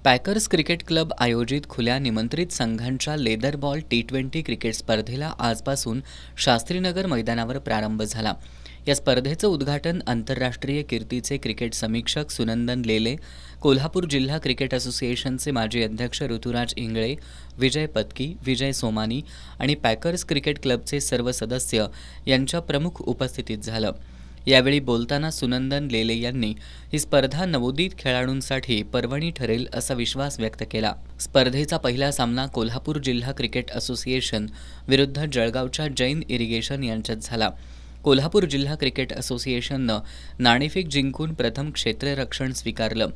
Packers cricket club आयोजित खुल्या निमंत्रित संघांच्या लेदर बॉल टी20 क्रिकेट स्पर्धेला आजपासून शास्त्रीनगर मैदानावर प्रारंभ झाला. या स्पर्धेचं उद्घाटन आंतरराष्ट्रीय कीर्तीचे क्रिकेट समीक्षक सुनंदन लेले, कोल्हापूर जिल्हा क्रिकेट असोसिएशनचे माजी अध्यक्ष ऋतुराज इंगळे, विजय पत्की, विजय सोमानी आणि पॅकर्स क्रिकेट क्लबचे सर्व सदस्य यांच्या प्रमुख उपस्थितीत झालं. यावेळी बोलताना सुनंदन लेले यांनी ही स्पर्धा नवोदित खेळाडूंसाठी पर्वणी ठरेल असा विश्वास व्यक्त केला. स्पर्धेचा पहिला सामना कोल्हापूर जिल्हा क्रिकेट असोसिएशन विरुद्ध जळगावच्या जैन इरिगेशन यांच्यात झाला. कोल्हापूर जिल्हा क्रिकेट असोसिएशननं नाणेफेक जिंकून प्रथम क्षेत्ररक्षण स्वीकारलं.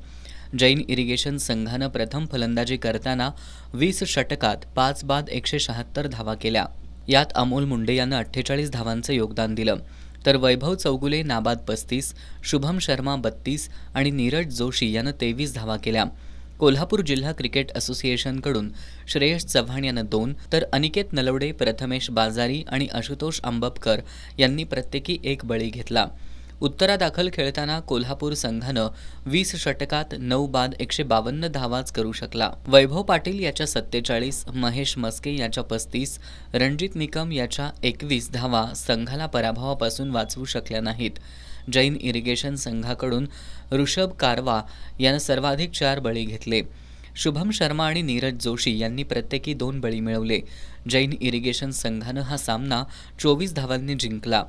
जैन इरिगेशन संघानं प्रथम फलंदाजी करताना 20 षटकात 5 बाद 176 धावा केल्या. यात अमोल मुंडे यानं 48 धावांचं योगदान दिलं, तर वैभव चौगुले नाबाद 35, शुभम शर्मा 32 आणि नीरज जोशी यानं 23 धावा केल्या. कोल्हापूर जिल्हा क्रिकेट असोसिएशनकडून श्रेयस चव्हाण यानं 2, तर अनिकेत नलवडे, प्रथमेश बाजारी आणि आशुतोष आंबपकर यांनी प्रत्येकी 1 बळी घेतला. उत्तरादाखल खेळताना कोल्हापूर संघानं 20 षटकात 9 बाद 152 धावाच करू शकला. वैभव पाटील याच्या 47, महेश मस्के याच्या 35, रणजित निकम याच्या 21 धावा संघाला पराभवापासून वाचवू शकल्या नाहीत. जैन इरिगेशन संघाकडून ऋषभ कारवा यानं सर्वाधिक 4 बळी घेतले. शुभम शर्मा आणि नीरज जोशी यांनी प्रत्येकी 2 बळी मिळवले. जैन इरिगेशन संघानं हा सामना 24 धावांनी जिंकला.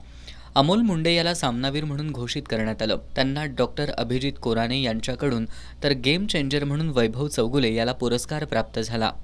अमोल मुंडे याला सामनावीर म्हणून घोषित करण्यात आलं. त्यांना डॉक्टर अभिजित कोराणे यांच्याकडून तर गेम चेंजर म्हणून वैभव चौगुले याला पुरस्कार प्राप्त झाला.